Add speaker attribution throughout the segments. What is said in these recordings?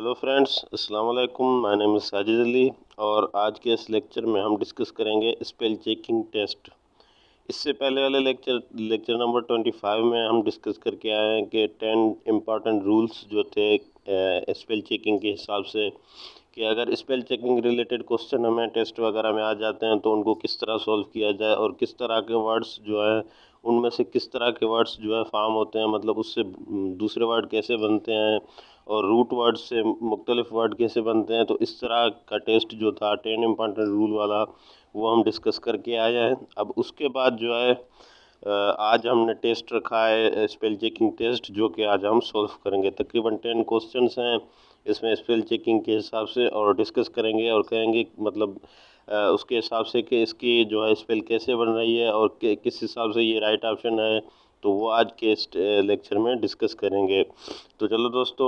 Speaker 1: Hello friends, अस्सलाम वालेकुम। My name is Sajid Ali और आज के इस लेक्चर में हम डिस्कस करेंगे स्पेल चेकिंग टेस्ट। इससे पहले वाले लेक्चर नंबर 25 में हम डिस्कस करके आए हैं कि 10 इम्पॉर्टेंट रूल्स जो थे स्पेल चेकिंग के हिसाब से, कि अगर स्पेल चेकिंग रिलेटेड क्वेश्चन हमें टेस्ट वगैरह में आ जाते हैं तो उनको किस तरह सॉल्व किया जाए और किस तरह के वर्ड्स जो है उनमें से किस तरह के वर्ड्स जो है फॉर्म होते हैं, मतलब उससे दूसरे वर्ड कैसे बनते हैं और रूट वर्ड से मुख्तलिफ वर्ड कैसे बनते हैं। तो इस तरह का टेस्ट जो था 10 इम्पॉर्टेंट रूल वाला, वो हम डिस्कस करके आए हैं। अब उसके बाद जो है आज हमने टेस्ट रखा है स्पेल चेकिंग टेस्ट, जो कि आज हम सॉल्व करेंगे। तकरीबन 10 क्वेश्चंस हैं इसमें स्पेल चेकिंग के हिसाब से, और डिस्कस करेंगे और कहेंगे मतलब उसके हिसाब से कि इसकी जो है स्पेल कैसे बन रही है और किस हिसाब से ये राइट ऑप्शन है। तो वो आज के इस लेक्चर में डिस्कस करेंगे। तो चलो दोस्तों,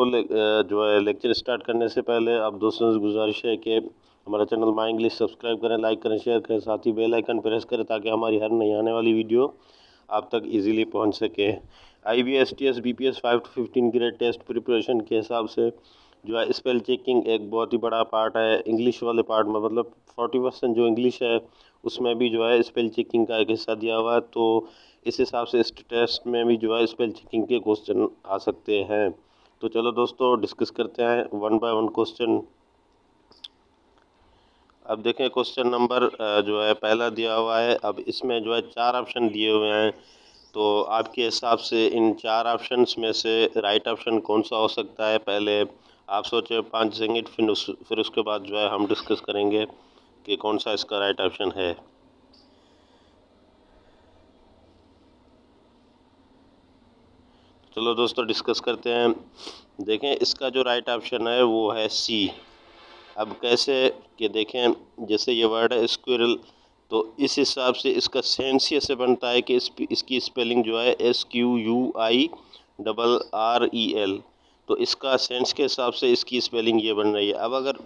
Speaker 1: जो है लेक्चर स्टार्ट करने से पहले आप दोस्तों से गुजारिश है कि हमारा चैनल माई इंग्लिश सब्सक्राइब करें, लाइक करें, शेयर करें, साथ ही बेल आइकन प्रेस करें ताकि हमारी हर नई आने वाली वीडियो आप तक इजीली पहुंच सके। IBSTS BPS 5 to 15 grade test preparation के हिसाब से जो है स्पेल चेकिंग एक बहुत ही बड़ा पार्ट है। इंग्लिश वाले पार्ट में मतलब 40% जो इंग्लिश है उसमें भी जो है स्पेल चेकिंग का एक हिस्सा दिया हुआ है। तो इस हिसाब से इस टेस्ट में भी जो है स्पेल चेकिंग के क्वेश्चन आ सकते हैं। तो चलो दोस्तों, डिस्कस करते हैं वन बाय वन क्वेश्चन। अब देखें क्वेश्चन नंबर जो है पहला दिया हुआ है। अब इसमें जो है 4 ऑप्शन दिए हुए हैं। तो आपके हिसाब से इन 4 ऑप्शंस में से राइट ऑप्शन कौन सा हो सकता है? पहले आप सोचें 5 सेकंड, फिर उसके बाद जो है हम डिस्कस करेंगे कि कौन सा इसका राइट ऑप्शन है। चलो दोस्तों, डिस्कस करते हैं। देखें इसका जो राइट ऑप्शन है वो है सी। अब कैसे कि देखें, जैसे ये वर्ड है स्क्विरल, तो इस हिसाब से इसका सेंस ऐसे बनता है कि इसकी स्पेलिंग जो है SQUIRREL। तो इसका सेंस के हिसाब से इसकी स्पेलिंग ये बन रही है। अब अगर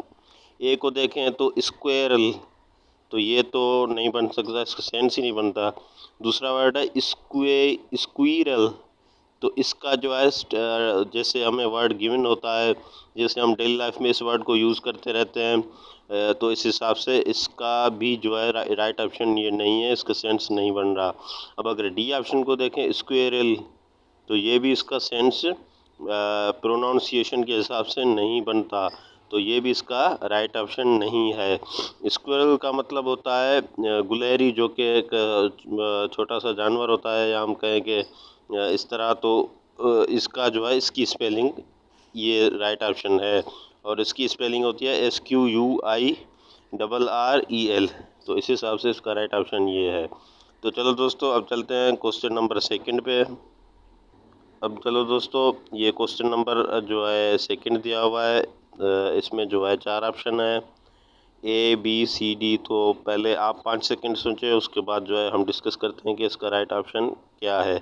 Speaker 1: ए को देखें तो स्क्वेरल, तो ये तो नहीं बन सकता, इसका सेंस ही नहीं बनता। दूसरा वर्ड है स्क्वीरल, तो इसका जो है जैसे हमें वर्ड गिवन होता है, जैसे हम डेली लाइफ में इस वर्ड को यूज़ करते रहते हैं, तो इस हिसाब से इसका भी जो है राइट ऑप्शन ये नहीं है, इसका सेंस नहीं बन रहा। अब अगर डी ऑप्शन को देखें स्क्वेरल, तो ये भी इसका सेंस प्रोनाउंसिएशन के हिसाब से नहीं बनता, तो ये भी इसका राइट ऑप्शन नहीं है। स्क्वेरल का मतलब होता है गुलहरी, जो कि एक छोटा सा जानवर होता है, या हम कहें कि इस तरह। तो इसका जो है इसकी स्पेलिंग ये राइट ऑप्शन है, और इसकी स्पेलिंग होती है SQUIRREL। तो इस हिसाब से इसका राइट ऑप्शन ये है। तो चलो दोस्तों, अब चलते हैं क्वेश्चन नंबर सेकंड पे। अब चलो दोस्तों, ये क्वेश्चन नंबर जो है सेकंड दिया हुआ है। इसमें जो है 4 ऑप्शन है ABCD। तो पहले आप 5 सेकंड सोचें, उसके बाद जो है हम डिस्कस करते हैं कि इसका राइट ऑप्शन क्या है।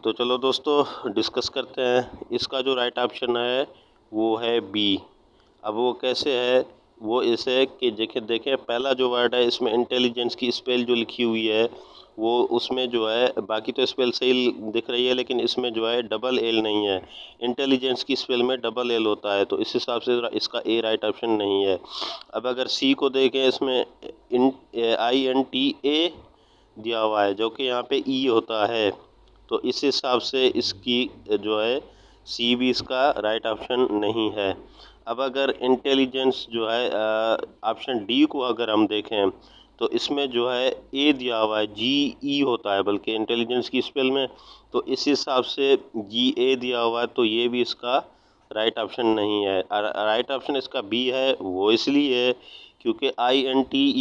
Speaker 1: तो चलो दोस्तों, डिस्कस करते हैं। इसका जो राइट ऑप्शन है वो है बी। अब वो कैसे है? वो ऐसे है कि देखें पहला जो वर्ड है इसमें इंटेलिजेंस की स्पेल जो लिखी हुई है, वो उसमें जो है बाकी तो स्पेल सही दिख रही है, लेकिन इसमें जो है डबल एल नहीं है। इंटेलिजेंस की स्पेल में डबल एल होता है, तो इस हिसाब से इसका ए राइट ऑप्शन नहीं है। अब अगर सी को देखें, इसमें INTA दिया हुआ है, जो कि यहाँ पे ई होता है, तो इस हिसाब से इसकी जो है सी भी इसका राइट ऑप्शन नहीं है। अब अगर इंटेलिजेंस जो है ऑप्शन डी को अगर हम देखें, तो इसमें जो है ए दिया हुआ है, GE होता है बल्कि इंटेलिजेंस की स्पेल में, तो इस हिसाब से GA दिया हुआ है, तो ये भी इसका राइट ऑप्शन नहीं है। राइट ऑप्शन इसका बी है। वो इसलिए है क्योंकि INTELLIGENCE,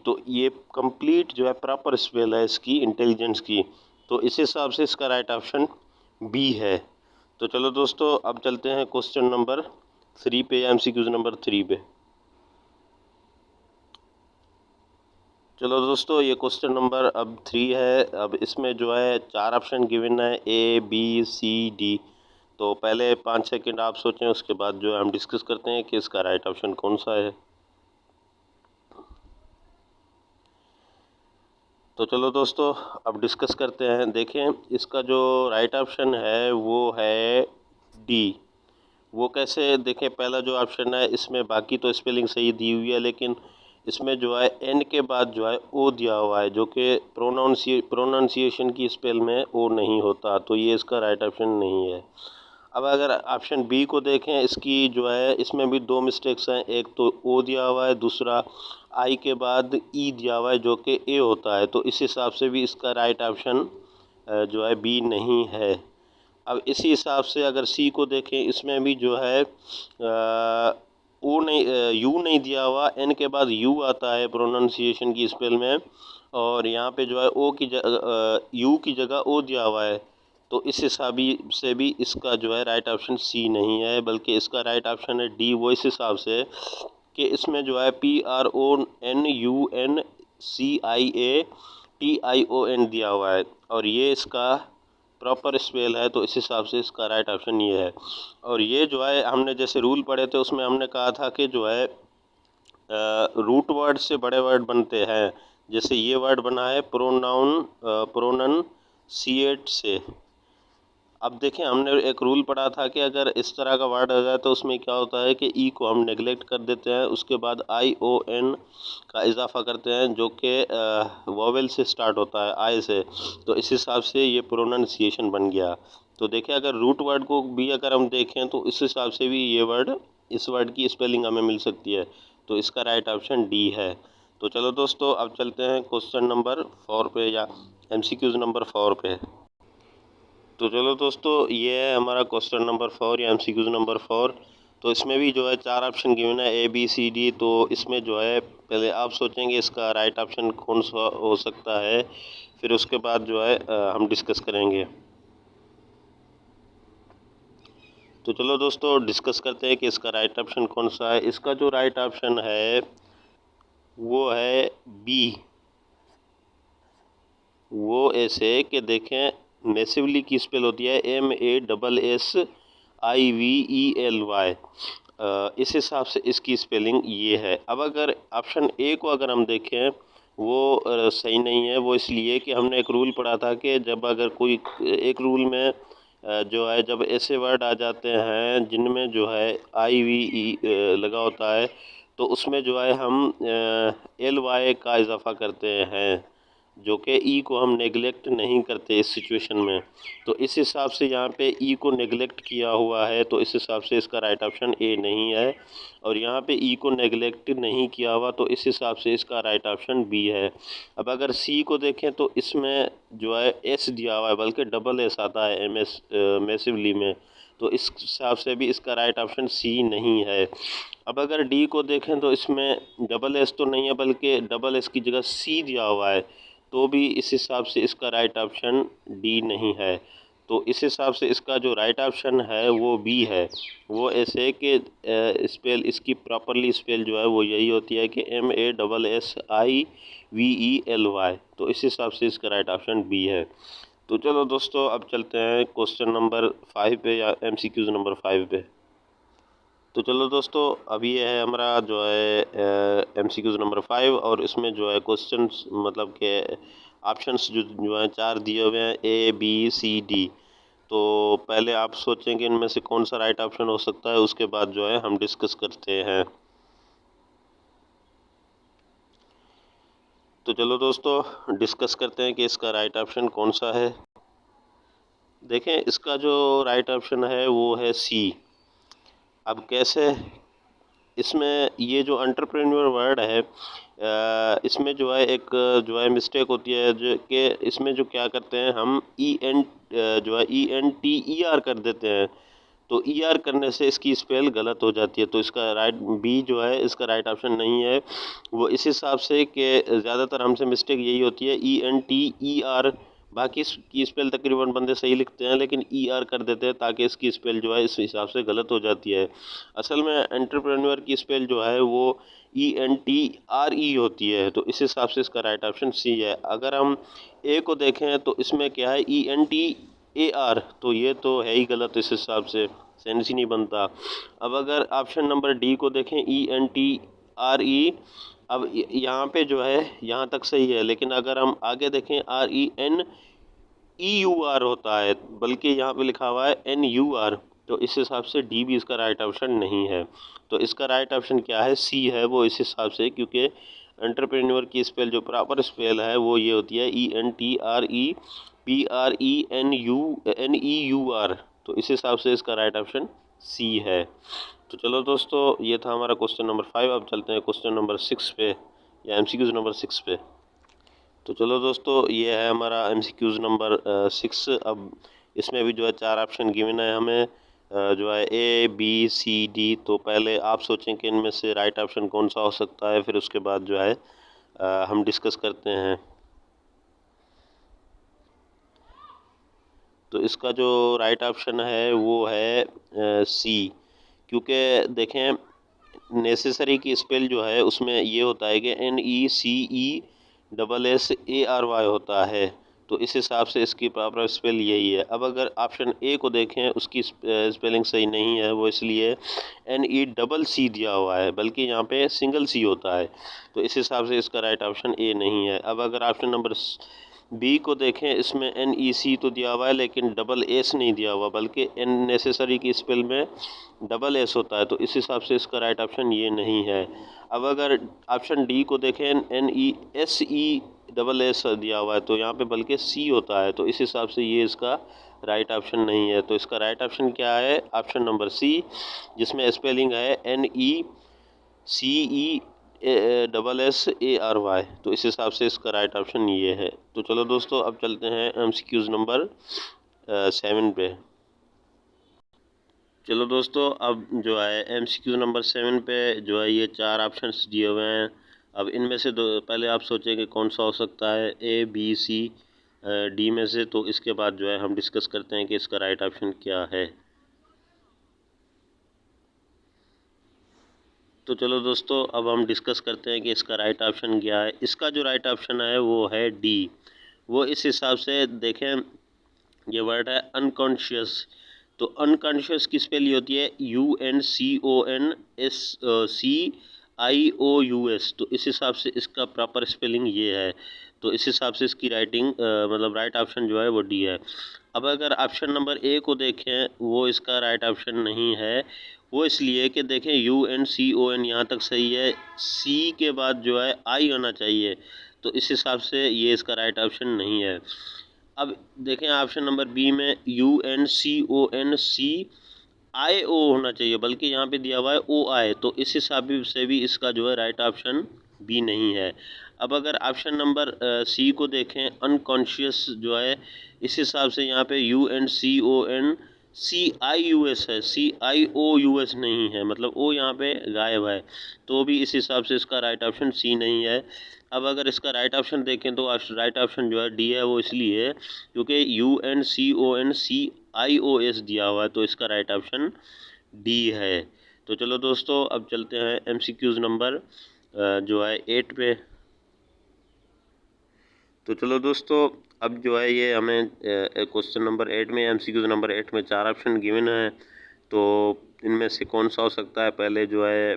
Speaker 1: तो ये कंप्लीट जो है प्रॉपर स्पेल है इसकी इंटेलिजेंस की, तो इस हिसाब से इसका राइट ऑप्शन बी है। तो चलो दोस्तों, अब चलते हैं क्वेश्चन नंबर 3 पे, MCQs नंबर 3 पे। चलो दोस्तों, ये क्वेश्चन नंबर अब 3 है। अब इसमें जो है 4 ऑप्शन गिवन है ABCD। तो पहले 5 सेकंड आप सोचें, उसके बाद जो है हम डिस्कस करते हैं कि इसका राइट ऑप्शन कौन सा है। तो चलो दोस्तों अब डिस्कस करते हैं। देखें इसका जो राइट ऑप्शन है वो है डी। वो कैसे, देखें पहला जो ऑप्शन है इसमें बाकी तो स्पेलिंग सही दी हुई है, लेकिन इसमें जो है एन के बाद जो है ओ दिया हुआ है, जो कि प्रोनाउंसिएशन की स्पेल में ओ नहीं होता, तो ये इसका राइट ऑप्शन नहीं है। अब अगर ऑप्शन बी को देखें, इसकी जो है इसमें भी दो मिस्टेक्स हैं। एक तो ओ दिया हुआ है, दूसरा आई के बाद ई दिया हुआ है जो कि ए होता है, तो इस हिसाब से भी इसका राइट ऑप्शन जो है बी नहीं है। अब इसी हिसाब से अगर सी को देखें, इसमें भी जो है ओ नहीं, यू नहीं दिया हुआ, एन के बाद यू आता है प्रोनाउंसिएशन की स्पेल में, और यहाँ पे जो है ओ की यू की जगह ओ दिया हुआ है, तो इस हिसाब से भी इसका जो है राइट ऑप्शन सी नहीं है, बल्कि इसका राइट ऑप्शन है डी। वो इस हिसाब से कि इसमें जो है PRONUNCIATION दिया हुआ है, और ये इसका प्रॉपर स्पेल है, तो इस हिसाब से इसका राइट ऑप्शन ये है। और ये जो है हमने जैसे रूल पढ़े थे उसमें हमने कहा था कि जो है रूट वर्ड से बड़े वर्ड बनते हैं। जैसे ये वर्ड बना है प्रोनंसिएट से। अब देखें हमने एक रूल पढ़ा था कि अगर इस तरह का वर्ड आ जाए तो उसमें क्या होता है कि ई को हम नेगलेक्ट कर देते हैं, उसके बाद ION का इजाफा करते हैं जो कि वोवेल से स्टार्ट होता है, आई से, तो इस हिसाब से ये प्रोनाउंसिएशन बन गया। तो देखें अगर रूट वर्ड को भी अगर हम देखें तो इस हिसाब से भी ये वर्ड, इस वर्ड की स्पेलिंग हमें मिल सकती है, तो इसका राइट ऑप्शन डी है। तो चलो दोस्तों अब चलते हैं क्वेश्चन नंबर 4 पे, या MCQs नंबर 4 पे। तो चलो दोस्तों ये है हमारा क्वेश्चन नंबर 4 या MCQs नंबर 4। तो इसमें भी जो है 4 ऑप्शन गिवन है ABCD। तो इसमें जो है पहले आप सोचेंगे इसका राइट ऑप्शन कौन सा हो सकता है, फिर उसके बाद जो है हम डिस्कस करेंगे। तो चलो दोस्तों डिस्कस करते हैं कि इसका राइट ऑप्शन कौन सा है। इसका जो राइट ऑप्शन है वो है बी। वो ऐसे कि देखें मैसिवली की स्पेल होती है MASSIVELY। इस हिसाब से इसकी स्पेलिंग ये है। अब अगर ऑप्शन ए को अगर हम देखें वो सही नहीं है। वो इसलिए कि हमने एक रूल पढ़ा था कि जब अगर कोई एक रूल में जो है जब ऐसे वर्ड आ जाते हैं जिनमें जो है IVE लगा होता है, तो उसमें जो है हम LY का इजाफा करते हैं, जो कि ई को हम नेगलेक्ट नहीं करते इस सिचुएशन में। तो इस हिसाब से यहाँ पे ई को नेगलेक्ट किया हुआ है, तो इस हिसाब से इसका राइट ऑप्शन ए नहीं है। और यहाँ पे ई को नेगलेक्ट नहीं किया हुआ, तो इस हिसाब से इसका राइट ऑप्शन बी है। अब अगर सी को देखें तो इसमें जो है एस दिया हुआ है, बल्कि डबल एस आता है मैसिवली में, तो इस हिसाब से भी इसका राइट ऑप्शन सी नहीं है। अब अगर डी को देखें तो इसमें डबल एस तो नहीं है, बल्कि डबल एस की जगह सी दिया हुआ है, तो भी इस हिसाब से इसका राइट ऑप्शन डी नहीं है। तो इस हिसाब से इसका जो राइट ऑप्शन है वो बी है। वो ऐसे कि स्पेल इसकी प्रॉपरली स्पेल जो है वो यही होती है कि MASSIVELY। तो इस हिसाब से इसका राइट ऑप्शन बी है। तो चलो दोस्तों अब चलते हैं क्वेश्चन नंबर 5 पे, या MCQs नंबर 5 पे। तो चलो दोस्तों अब ये है हमारा जो है MCQs नंबर 5, और इसमें जो है क्वेश्चंस मतलब के ऑप्शंस जो हैं 4 दिए हुए हैं ABCD। तो पहले आप सोचेंगे इनमें से कौन सा राइट ऑप्शन हो सकता है, उसके बाद जो है हम डिस्कस करते हैं। तो चलो दोस्तों डिस्कस करते हैं कि इसका राइट ऑप्शन कौन सा है। देखें इसका जो राइट ऑप्शन है वो है सी। अब कैसे, इसमें ये जो एंटरप्रेन्योर वर्ड है इसमें जो है एक जो है मिस्टेक होती है, जो कि इसमें जो क्या करते हैं हम जो है ENTER कर देते हैं, तो ER करने से इसकी स्पेल गलत हो जाती है। तो इसका राइट बी जो है इसका राइट ऑप्शन नहीं है। वो इस हिसाब से कि ज़्यादातर हमसे मिस्टेक यही होती है ENTER। बाकी की स्पेल तकरीबन बंदे सही लिखते हैं, लेकिन ER कर देते हैं ताकि इसकी स्पेल जो है इस हिसाब से गलत हो जाती है। असल में एंटरप्रेन्योर की स्पेल जो है वो ENTRE होती है, तो इस हिसाब से इसका राइट ऑप्शन सी है। अगर हम ए को देखें तो इसमें क्या है ENTAR, तो ये तो है ही गलत, इस हिसाब से सेंस ही नहीं बनता। अब अगर ऑप्शन नंबर डी को देखें ENTRE अब यहाँ पे जो है यहाँ तक सही है, लेकिन अगर हम आगे देखें RENEUR होता है, बल्कि यहाँ पे लिखा हुआ है NUR, तो इस हिसाब से डी भी इसका राइट ऑप्शन नहीं है। तो इसका राइट ऑप्शन क्या है, सी है वो इस हिसाब से, क्योंकि एंटरप्रेन्योर की स्पेल जो प्रॉपर स्पेल है वो ये होती है ENTREPRENUR। तो इस हिसाब से इसका राइट ऑप्शन सी है। तो चलो दोस्तों, ये था हमारा क्वेश्चन नंबर 5। अब चलते हैं क्वेश्चन नंबर 6 पे, या MCQs नंबर 6 पे। तो चलो दोस्तों, ये है हमारा MCQs नंबर 6। अब इसमें भी जो है 4 ऑप्शन गिवन है हमें, जो है ABCD। तो पहले आप सोचें कि इनमें से राइट ऑप्शन कौन सा हो सकता है, फिर उसके बाद जो है हम डिस्कस करते हैं। तो इसका जो राइट ऑप्शन है वो है सी, क्योंकि देखें नेसेसरी की स्पेल जो है उसमें ये होता है कि NECESSARY होता है। तो इस हिसाब से इसकी प्रॉपर स्पेल यही है। अब अगर ऑप्शन ए को देखें, उसकी स्पेलिंग सही नहीं है, वो इसलिए NECC दिया हुआ है, बल्कि यहाँ पे सिंगल सी होता है। तो इस हिसाब से इसका राइट ऑप्शन ए नहीं है। अब अगर ऑप्शन नंबर बी को देखें, इसमें NEC तो दिया हुआ है लेकिन डबल एस नहीं दिया हुआ, बल्कि नेसेसरी की स्पेल में डबल एस होता है। तो इस हिसाब से इसका राइट ऑप्शन ये नहीं है। अब अगर ऑप्शन डी को देखें, NESE दिया हुआ है, तो यहाँ पे बल्कि सी होता है। तो इस हिसाब से ये इसका राइट ऑप्शन नहीं है। तो इसका राइट ऑप्शन क्या है, ऑप्शन नंबर सी, जिसमें स्पेलिंग है NECESSARY। तो इस हिसाब से इसका राइट ऑप्शन ये है। तो चलो दोस्तों, अब चलते हैं MCQs नंबर 7 पे। चलो दोस्तों, अब जो है MCQ नंबर 7 पे जो है ये 4 ऑप्शंस दिए हुए हैं। अब इनमें से दो पहले आप सोचें कि कौन सा हो सकता है, A, B, C, D में से। तो इसके बाद जो है हम डिस्कस करते हैं कि इसका राइट ऑप्शन क्या है। तो चलो दोस्तों, अब हम डिस्कस करते हैं कि इसका राइट ऑप्शन क्या है। इसका जो राइट ऑप्शन है वो है डी। वो इस हिसाब से देखें, ये वर्ड है अनकॉन्शियस। तो अनकॉन्शियस की स्पेल ये होती है UNCONSCIOUS। तो इस हिसाब से इसका प्रॉपर स्पेलिंग ये है। तो इस हिसाब से इसकी राइटिंग मतलब राइट ऑप्शन जो है वो डी है। अब अगर ऑप्शन नंबर ए को देखें, वो इसका राइट ऑप्शन नहीं है। वो इसलिए कि देखें UNCON यहाँ तक सही है, सी के बाद जो है आई होना चाहिए। तो इस हिसाब से ये इसका राइट ऑप्शन नहीं है। अब देखें ऑप्शन नंबर बी में UNCONCIO होना चाहिए, बल्कि यहाँ पे दिया हुआ है OI। तो इस हिसाब से भी इसका जो है राइट ऑप्शन बी नहीं है। अब अगर ऑप्शन नंबर सी को देखें, अनकॉन्शियस जो है, इस हिसाब से यहाँ पे UNCONCIUS है, CIOUS नहीं है, मतलब ओ यहाँ पे गायब है। तो भी इस हिसाब से इसका राइट ऑप्शन सी नहीं है। अब अगर इसका राइट ऑप्शन देखें तो राइट ऑप्शन जो है डी है। वो इसलिए क्योंकि UNCONCIOS दिया हुआ है। तो इसका राइट ऑप्शन डी है। तो चलो दोस्तों, अब चलते हैं MCQs नंबर जो है 8 पे। तो चलो दोस्तों, अब जो है ये हमें क्वेश्चन नंबर 8 में, MCQs नंबर 8 में 4 ऑप्शन गिवन है। तो इनमें से कौन सा हो सकता है, पहले जो है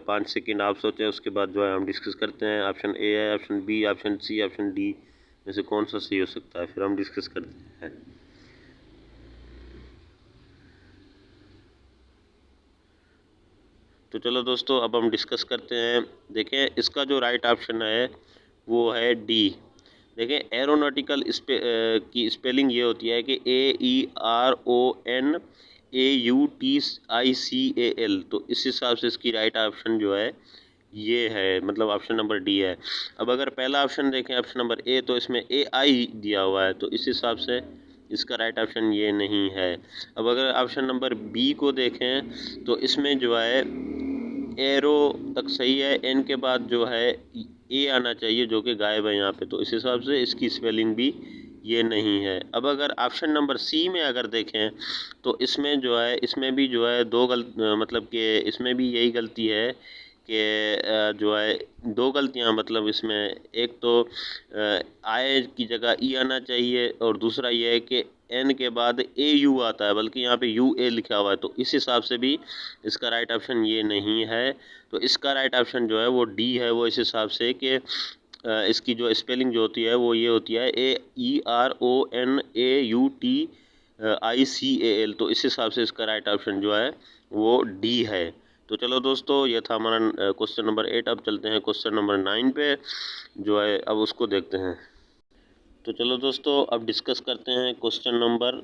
Speaker 1: 5 सेकंड आप सोचें, उसके बाद जो है हम डिस्कस करते हैं। ऑप्शन ए है, option B, option C, option D में से कौन सा सही हो सकता है, फिर हम डिस्कस करते हैं। तो चलो दोस्तों, अब हम डिस्कस करते हैं। देखें इसका जो राइट ऑप्शन है वो है डी। देखें एरोनॉटिकल की स्पेलिंग ये होती है कि AERONAUTICAL। तो इस हिसाब से इसकी राइट ऑप्शन जो है ये है, मतलब ऑप्शन नंबर डी है। अब अगर पहला ऑप्शन देखें, ऑप्शन नंबर ए, तो इसमें AI दिया हुआ है। तो इस हिसाब से इसका राइट ऑप्शन ये नहीं है। अब अगर ऑप्शन नंबर बी को देखें, तो इसमें जो है एरो तक सही है, एन के बाद जो है ए आना चाहिए, जो कि गायब है यहाँ पे। तो इस हिसाब से इसकी स्पेलिंग भी ये नहीं है। अब अगर ऑप्शन नंबर सी में अगर देखें, तो इसमें जो है, इसमें भी जो है मतलब कि इसमें भी यही गलती है कि जो है दो गलतियां, मतलब इसमें एक तो आई की जगह ई आना चाहिए और दूसरा ये है कि एन के बाद ए यू आता है, बल्कि यहाँ पे यू ए लिखा हुआ है। तो इस हिसाब से भी इसका राइट ऑप्शन ये नहीं है। तो इसका राइट ऑप्शन जो है वो डी है। वो इस हिसाब से कि इसकी जो स्पेलिंग जो होती है वो ये होती है AERONAUTICAL। तो इस हिसाब से इसका राइट ऑप्शन जो है वो डी है। तो चलो दोस्तों, ये था हमारा क्वेश्चन नंबर 8। अब चलते हैं क्वेश्चन नंबर 9 पे, जो है अब उसको देखते हैं। तो चलो दोस्तों, अब डिस्कस करते हैं क्वेश्चन नंबर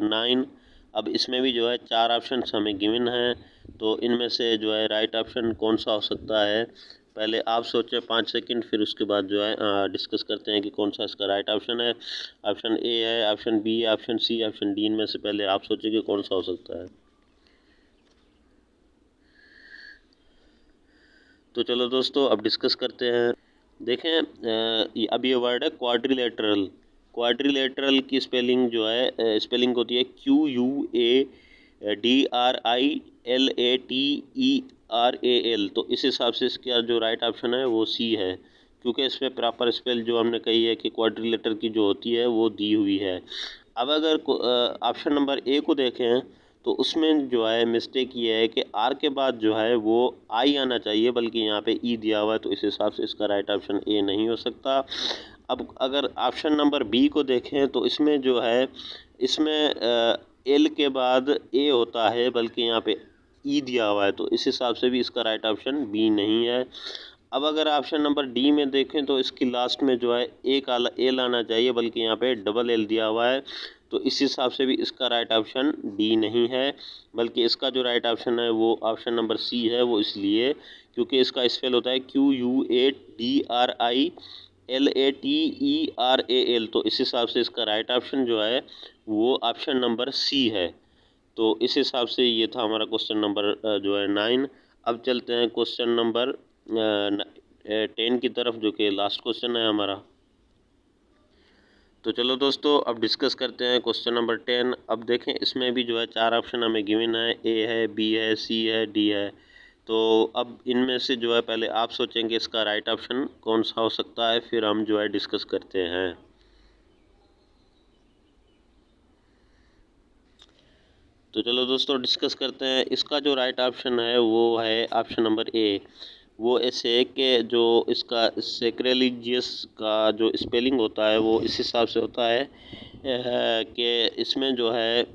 Speaker 1: 9। अब इसमें भी जो है 4 ऑप्शन हमें गिवन हैं। तो इनमें से जो है राइट ऑप्शन कौन सा हो सकता है, पहले आप सोचें 5 सेकंड, फिर उसके बाद जो है डिस्कस करते हैं कि कौन सा इसका राइट ऑप्शन है। ऑप्शन ए है, ऑप्शन बी है, ऑप्शन सी, ऑप्शन डी। इनमें से पहले आप सोचें कि कौन सा हो सकता है। तो चलो दोस्तों, अब डिस्कस करते हैं। देखें, अब ये वर्ड है क्वाड्रिलेटरल। क्वाड्रिलेटरल की स्पेलिंग जो है स्पेलिंग होती है QUADRILATERAL। तो इस हिसाब से इसका जो राइट ऑप्शन है वो सी है, क्योंकि इस पर प्रॉपर स्पेल जो हमने कही है कि क्वाड्रिलेटर की जो होती है वो दी हुई है। अब अगर ऑप्शन नंबर ए को देखें तो उसमें जो है मिस्टेक ये है कि आर के बाद जो है वो आई आना चाहिए, बल्कि यहाँ पे ई दिया हुआ है। तो इस हिसाब से इसका राइट ऑप्शन ए नहीं हो सकता। अब अगर ऑप्शन नंबर बी को देखें तो इसमें जो है इसमें एल के बाद ए होता है, बल्कि यहाँ पे ई दिया हुआ है। तो इस हिसाब से भी इसका राइट ऑप्शन बी नहीं है। अब अगर ऑप्शन नंबर डी में देखें तो इसकी लास्ट में जो है एक एल आना चाहिए, बल्कि यहाँ पे डबल एल दिया हुआ है। तो इस हिसाब से भी इसका राइट ऑप्शन डी नहीं है, बल्कि इसका जो राइट ऑप्शन है वो ऑप्शन नंबर सी है। वो इसलिए क्योंकि इसका स्पेल होता है QUADRILATERAL। तो इस हिसाब से इसका राइट ऑप्शन जो है वो ऑप्शन नंबर सी है। तो इस हिसाब से ये था हमारा क्वेश्चन नंबर जो है 9। अब चलते हैं क्वेश्चन नंबर 10 की तरफ, जो कि लास्ट क्वेश्चन है हमारा। तो चलो दोस्तों, अब डिस्कस करते हैं क्वेश्चन नंबर 10। अब देखें, इसमें भी जो है 4 ऑप्शन हमें गिवन है, ए है, बी है, सी है, डी है। तो अब इनमें से जो है पहले आप सोचेंगे इसका राइट ऑप्शन कौन सा हो सकता है, फिर हम जो है डिस्कस करते हैं। तो चलो दोस्तों, डिस्कस करते हैं। इसका जो राइट ऑप्शन है वो है ऑप्शन नंबर ए। वो ऐसे कि जो इसका सेक्रेलिजियस का जो स्पेलिंग होता है वो इस हिसाब से होता है कि इसमें जो है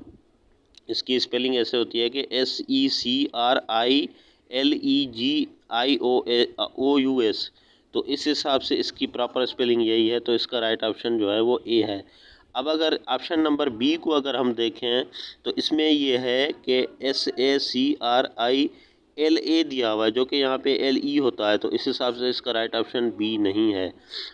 Speaker 1: इसकी स्पेलिंग ऐसे होती है कि SECRILEGIOUS। तो इस हिसाब से इसकी प्रॉपर स्पेलिंग यही है। तो इसका राइट ऑप्शन जो है वो ए है। अब अगर ऑप्शन नंबर बी को अगर हम देखें तो इसमें ये है कि SACRILA दिया हुआ है, जो कि यहाँ पे LE होता है। तो इस हिसाब से इसका राइट ऑप्शन बी नहीं है।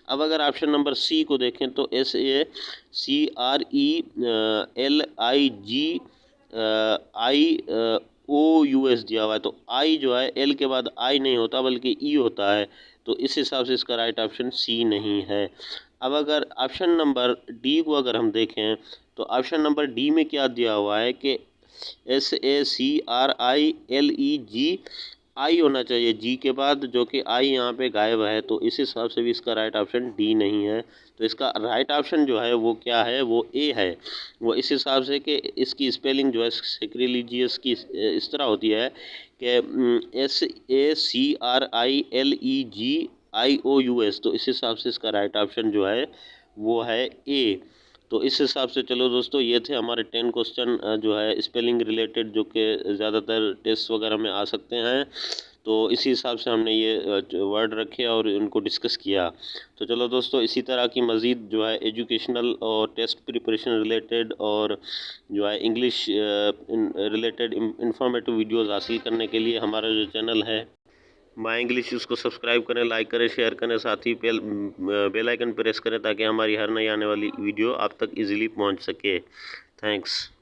Speaker 1: अब अगर ऑप्शन नंबर सी को देखें तो SACRELIGIOUS दिया हुआ है। तो आई जो है एल के बाद आई नहीं होता, बल्कि ई होता है। तो इस हिसाब से इसका राइट ऑप्शन सी नहीं है। अब अगर ऑप्शन नंबर डी को अगर हम देखें तो ऑप्शन नंबर डी में क्या दिया हुआ है कि SACRILEG आई होना चाहिए जी के बाद, जो कि आई यहाँ पे गायब है। तो इस हिसाब से भी इसका राइट ऑप्शन डी नहीं है। तो इसका राइट ऑप्शन जो है वो क्या है, वो ए है। वो इस हिसाब से कि इसकी स्पेलिंग जो है सेक्रेलिजियस की इस तरह होती है कि SACRILEGIOUS। तो इस हिसाब से इसका राइट ऑप्शन जो है वो है ए। तो इस हिसाब से चलो दोस्तों, ये थे हमारे 10 क्वेश्चन जो है स्पेलिंग रिलेटेड, जो कि ज़्यादातर टेस्ट वगैरह में आ सकते हैं। तो इसी हिसाब से हमने ये वर्ड रखे और उनको डिस्कस किया। तो चलो दोस्तों, इसी तरह की मज़ीद जो है एजुकेशनल और टेस्ट प्रिपरेशन रिलेटेड और जो है इंग्लिश रिलेटेड इंफॉर्मेटिव वीडियोज़ हासिल करने के लिए हमारा जो चैनल है माई इंग्लिश, उसको सब्सक्राइब करें, लाइक करें, शेयर करें, साथ ही बेल आइकन प्रेस करें, ताकि हमारी हर नई आने वाली वीडियो आप तक इजीली पहुंच सके। थैंक्स।